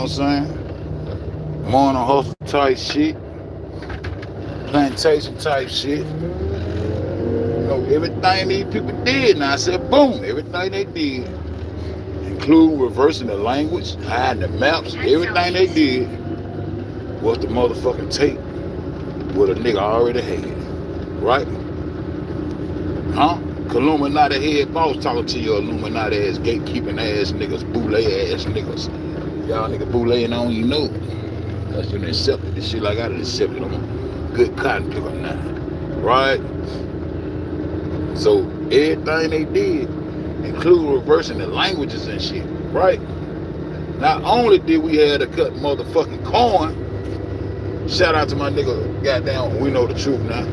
what I'm saying? Morning hustle type shit, plantation type shit. You know, everything these people did. Now I said, boom, everything they did, including reversing the language, hiding the maps, everything they did was the motherfucking tape what a nigga already had, right? Huh? Illuminati head boss talking to you Illuminati ass, gatekeeping ass niggas, boule ass niggas. Y'all niggas bouleing on you know. Cause you done accepted this shit like I done accepted them. Good cotton picker now. Right? So everything they did, including reversing the languages and shit, right? Not only did we have to cut motherfucking corn, shout out to my nigga, goddamn, we know the truth now.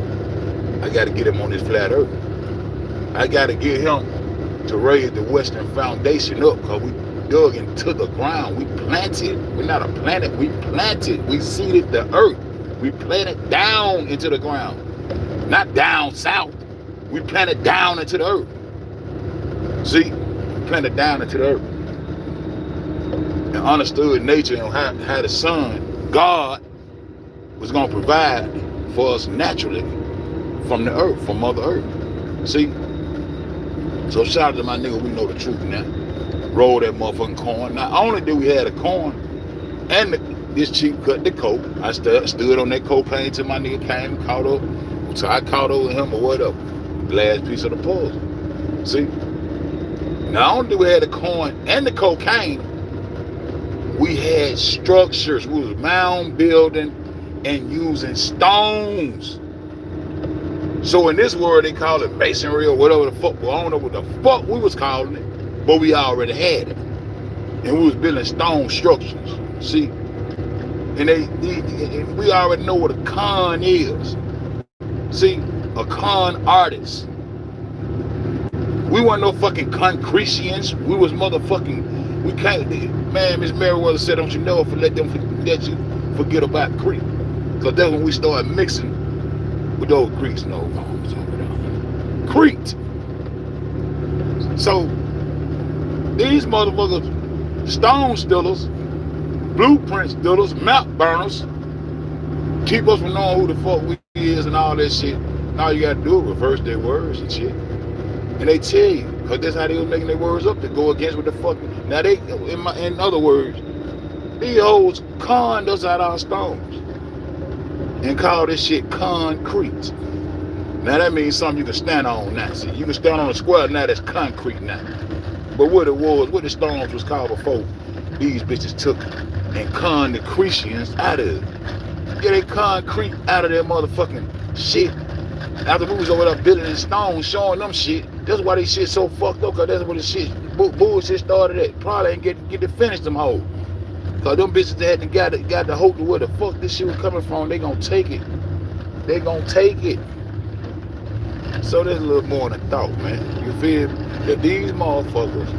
I gotta get him on this flat earth. I gotta get him to raise the Western Foundation up, cause we dug into the ground. We planted. We're not a planet. We planted. We seeded the earth. We planted down into the ground. Not down south. We planted down into the earth. See? We planted down into the earth. And understood nature and how the sun, God, was going to provide for us naturally from the earth, from Mother Earth. See? So shout out to my nigga, we know the truth now. Roll that motherfucking corn. Not only did we have the corn and this chief cut the coat. I stood on that cocaine till my nigga came and caught up. So I caught over him or whatever. Last piece of the puzzle. See? Not only did we have the corn and the cocaine, we had structures. We was mound building and using stones. So in this world they call it masonry or whatever the fuck. Well, I don't know what the fuck we was calling it. But we already had it. And we was building stone structures. See? And we already know what a con is. See? A con artist. We weren't no fucking concretians. We was motherfucking, we can't, man, Miss Meriwether said, don't you know, let you forget about Creek. Because that's when we started mixing with those Creeks. No, Crete. So, these motherfuckers, stone stealers, blueprint stealers, map burners, keep us from knowing who the fuck we is and all that shit. And all you gotta do is reverse their words and shit. And they tell you, because that's how they was making their words up to go against what the fuck. Now they, in other words, these hoes conned us out our stones and call this shit concrete. Now that means something you can stand on now. See, you can stand on a square now that's concrete now. But what it was, what the stones was called before, these bitches took and conned the Cretians out of it. Yeah, they concrete out of their motherfucking shit. After we was over there building in stone, showing them shit. That's why they shit so fucked up, cause that's where the shit bullshit started at. Probably ain't get to finish them hoes. Cause them bitches that hadn't got the hope to where the fuck this shit was coming from, they gonna take it. They gonna take it. So there's a little more than a thought, man. You feel me? That these motherfuckers,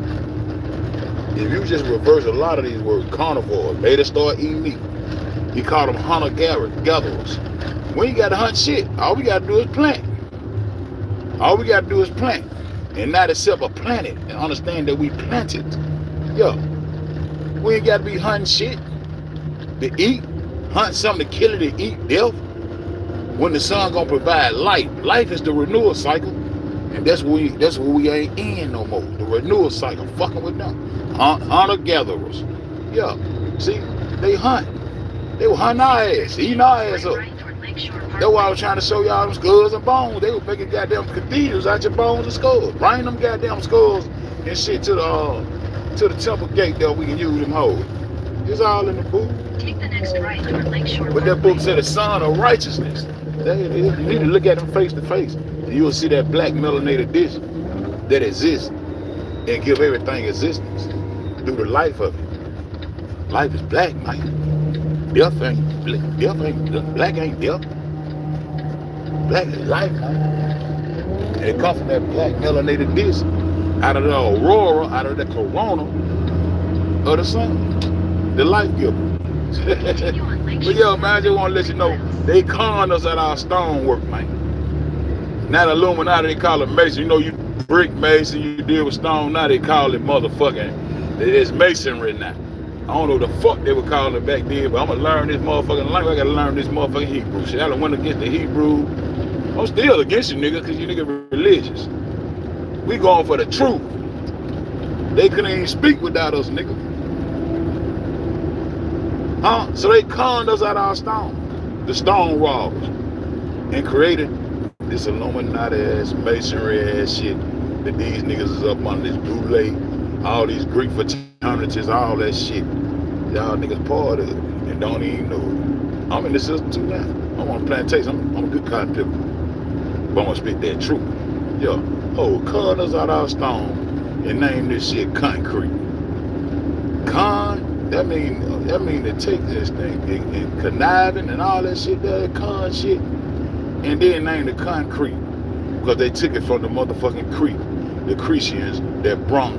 if you just reverse a lot of these words, carnivores, they just start eating meat. He called them hunter-gatherers. We ain't got to hunt shit. All we got to do is plant. All we got to do is plant. And not accept a planet and understand that we planted. Yo, we ain't got to be hunting shit to eat. Hunt something to kill it to eat death. When the sun gonna provide life. Life is the renewal cycle. And that's what we ain't in no more. The renewal cycle. Fucking with them. Hunter-gatherers. Yeah. See, they hunt. They were hunting our ass, eating our ass up. That's why I was trying to show y'all them skulls and bones. They were making goddamn cathedrals out your bones and skulls. Bring them goddamn skulls and shit to the temple gate that we can use them hoes. It's all in the book. Take the next right toward Lakeshore. But that book said the son of righteousness. You need to look at them face to face. And you will see that black melanated dish that exists and give everything existence through the life of it. Life is black, man. Death ain't black ain't death. Black is life, man. And it comes from that black melanated dish out of the aurora, out of the corona of the sun. The life giver. But yo, man, I just want to let you know, they conned us at our stonework, man. Now the Illuminati, they call it mason. You know, you brick mason, you deal with stone. Now they call it motherfucking, it's masonry now. I don't know the fuck they were calling it back then, but I'm gonna learn this motherfucking language. I gotta learn this motherfucking Hebrew shit. I done went against the Hebrew. I'm still against you niggas because you niggas religious. We going for the truth. They couldn't even speak without us, nigga. Huh? So they conned us out of our stone. The stone robbers. And created this Illuminati ass, masonry ass shit that these niggas is up on this bootleg, all these Greek fraternities, all that shit. Y'all niggas part of it and don't even know it. I'm in the system too now. I'm on plantation. I'm a good cotton picker. But I'm gonna spit that truth. Yo, cut us out our stone and name this shit concrete. Con, that mean to take this thing and conniving and all that shit, that con shit, and then name the concrete. Because they took it from the motherfucking Crete, the Cretians that brought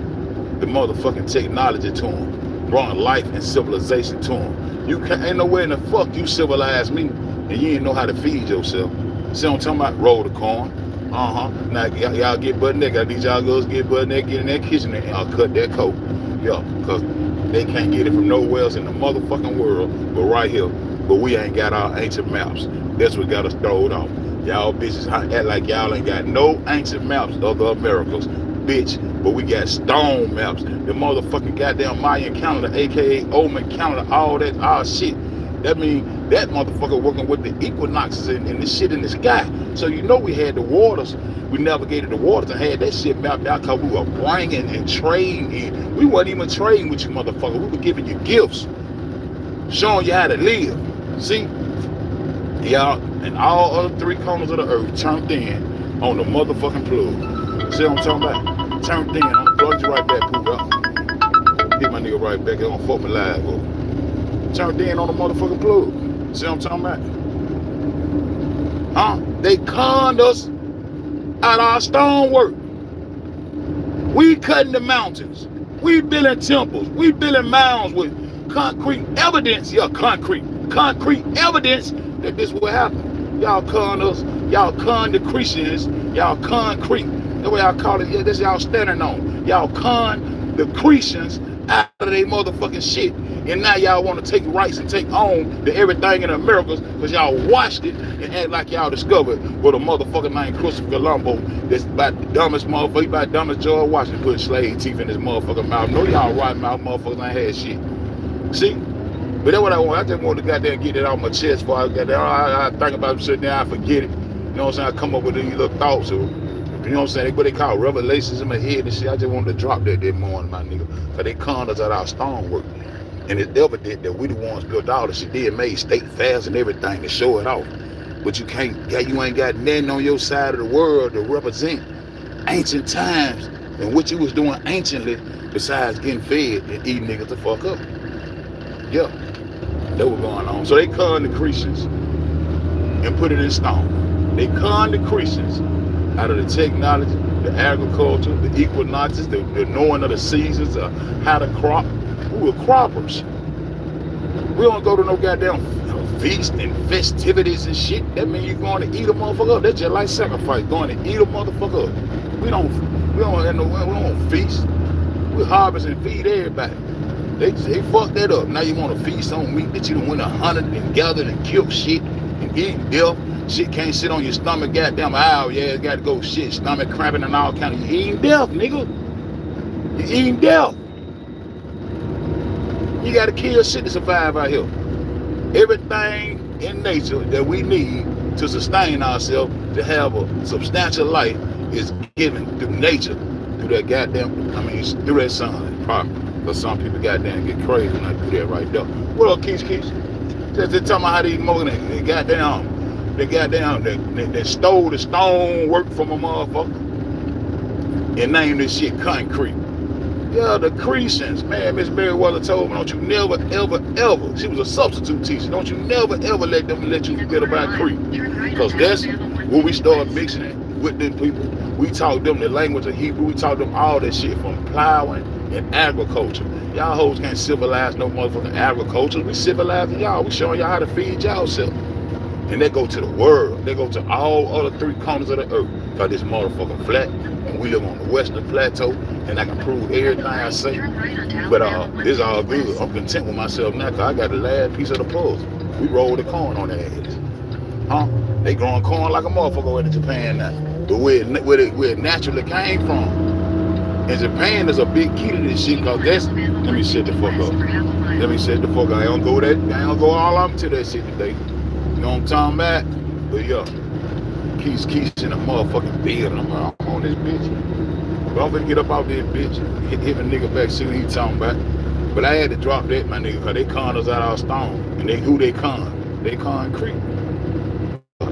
the motherfucking technology to them, brought life and civilization to them. You can't, ain't no way in the fuck you civilize me and you ain't know how to feed yourself. See what I'm talking about? Roll the corn. Now y'all get butt naked. I need y'all girls get butt naked, get in that kitchen and y'all cut that coat. Yo, because they can't get it from nowhere else in the motherfucking world but right here. But we ain't got our ancient maps. That's what got us thrown off. Y'all bitches act like y'all ain't got no ancient maps of the Americas, bitch. But we got stone maps. The motherfucking goddamn Mayan calendar, aka Omen calendar, all that, all shit. That means that motherfucker working with the equinoxes and the shit in the sky. So you know we had the waters. We navigated the waters and had that shit mapped out because we were bringing and trading in. We wasn't even trading with you motherfucker. We were giving you gifts, showing you how to live. See? Y'all and all other three corners of the earth turned in on the motherfucking plug. See what I'm talking about? Turned in on the plug. You right back, poop up. Hit my nigga right back. They gonna fuck me live up. Turned in on the motherfucking plug. See what I'm talking about? Huh? They conned us out our stonework. We cutting the mountains. We building temples. We building mounds with concrete evidence. Yeah, concrete evidence that this will happen. Y'all conned us. Y'all conned the Christians. Y'all concrete. That's what y'all call it. Yeah, that's y'all standing on. Y'all conned the Christians out of their motherfucking shit. And now y'all want to take rights and take on to everything in the Americas because y'all watched it and act like y'all discovered what a motherfucker named Christopher Colombo that's about the dumbest motherfucker, about the dumbest George Washington putting slave teeth in his motherfucking mouth. No, y'all right mouth motherfuckers ain't had shit. See? But that's what I want. I just want to goddamn get it out my chest before I think about it sitting there, I forget it. You know what I'm saying? I come up with these little thoughts or, you know what I'm saying? What they call revelations in my head and shit. I just wanted to drop that morning, my nigga. Because they conned us out our stonework. And it's evident that we the ones built all the shit. They made state fairs and everything to show it off. But you ain't got nothing on your side of the world to represent ancient times and what you was doing anciently besides getting fed and eating niggas the fuck up. Yeah, that was going on. So they conned the Christians and put it in stone. They conned the Christians out of the technology, the agriculture, the equinoxes, the knowing of the seasons, how to crop. We were croppers. We don't go to no goddamn feast and festivities and shit. That means you're going to eat a motherfucker up. That's just like sacrifice, going to eat a motherfucker up. We don't feast. We harvest and feed everybody. They fucked that up. Now you want to feast on meat that you done went and hunted and gathered and killed shit and eating death. Shit can't sit on your stomach goddamn hour. Yeah, it's got to go shit, stomach cramping and all kind of. You eating death, nigga. You eating death. You got to kill shit to survive out here. Everything in nature that we need to sustain ourselves, to have a substantial life, is given through nature, through that through that sun. Probably. Because some people goddamn get crazy when I do that right there. What up, Keith? Just talking about how these motherfuckers, they stole the stone work from a motherfucker and named this shit concrete. Yeah, the Christians, man, Miss Meriwether told me, don't you never, ever, she was a substitute teacher, don't you never, ever let you forget about Crete. Because that's when we started mixing it with them people. We taught them the language of Hebrew, we taught them all that shit from plowing and agriculture. Y'all hoes can't civilize no motherfucking agriculture. We civilizing y'all, we showing y'all how to feed y'all self. And they go to the world. They go to all other 3 corners of the earth. Cause this motherfucker flat. And we live on the western plateau. And I can prove everything I say. But it's all good. I'm content with myself now. Cause I got the last piece of the puzzle. We roll the corn on their ass. Huh? They growing corn like a motherfucker over in Japan now. But where it naturally came from. And Japan is a big key to this shit. Cause that's, let me shut the fuck up. Let me shut the fuck up. I ain't gonna go all out to that shit today. You know what I'm talking about? But yeah, Keith's in a motherfucking bed. I'm on this bitch. But I'm gonna get up out this bitch. Hit a nigga back, see what he talking about. But I had to drop that, my nigga, cause they con us out our stone. And who they con? They concrete.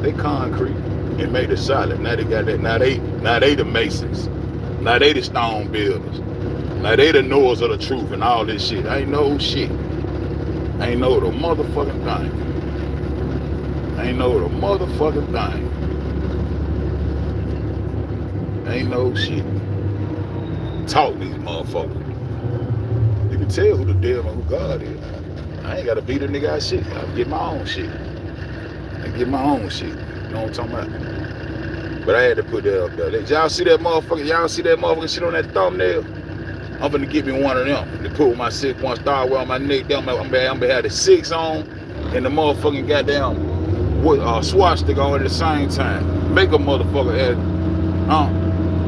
They concrete and made it solid. Now they got that. Now they the masons. Now they the stone builders. Now they the knowers of the truth and all this shit. I ain't know shit. I ain't know the motherfucking thing. Ain't know the motherfucking thing. Ain't no shit. Talk these motherfuckers. You can tell who the devil and who God is. I ain't gotta beat a nigga out shit. I get my own shit. I get my own shit. You know what I'm talking about? But I had to put that up there. Y'all see that motherfucker? Y'all see that motherfucker shit on that thumbnail? I'm finna give me one of them. To put with my 6-1 star on my neck. I'm gonna have the 6 on and the motherfucking goddamn swastika on at the same time. Make a motherfucker ass.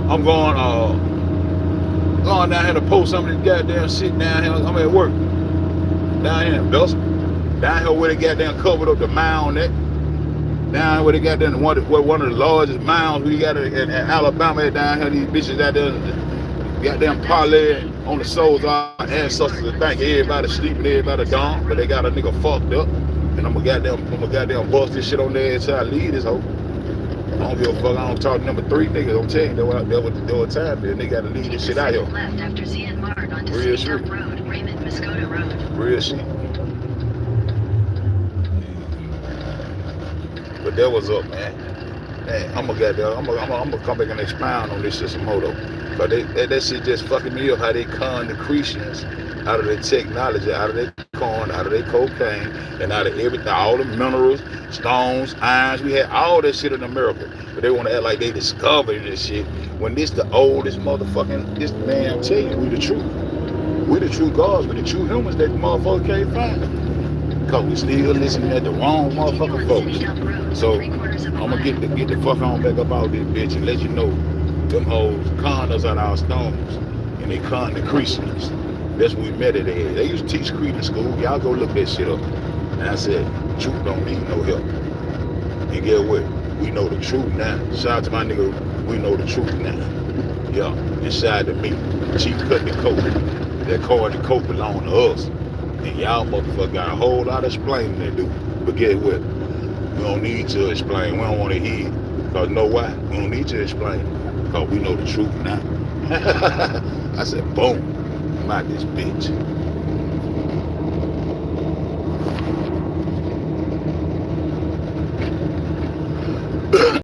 I'm going down here to post some of this goddamn shit down here. I'm at work. Down here in Belson. Down here where they goddamn covered up the mound at. Down here where they got down one of the largest mounds we got in Alabama. Down here, these bitches out there goddamn parlay on the souls of our ancestors to think everybody sleeping, everybody dumb, but they got a nigga fucked up. And I'm gonna goddamn bust this shit on their ass till I leave this hoe. I don't give a fuck. I don't talk to number 3 niggas. I'm telling you, there was time there. They gotta leave this shit out here. Left after Zion Mart onto Real Cedar shit. Road, Raymond Muscota Road. Real shit. But that was up, man. Man, I'm gonna come back and expound on this shit some more though. But that shit just fucking me up. How they con the Christians out of their technology, out of their corn, out of their cocaine, and out of everything, all the minerals, stones, irons. We had all that shit in America, but they want to act like they discovered this shit when this the oldest motherfucking. This man, I'm telling you, we the truth. We the true gods, we the true humans that the motherfucker can't find. Cause we still listening at the wrong motherfucking folks. So I'm gonna get the fuck on back up out this bitch and let you know them hoes con us out our stones and they con the Christians. That's what we met at. They used to teach Creed in school. Y'all go look that shit up. And I said, truth don't need no help. And get what? We know the truth now. Shout out to my nigga, we know the truth now. Yeah, inside of me. Chief cut the coat. That car and the coat belong to us. And y'all motherfucker got a whole lot of explaining to do. But get what? We don't need to explain. We don't want to hear it. Because know why? We don't need to explain. Because we know the truth now. I said, boom. I'm out this bitch.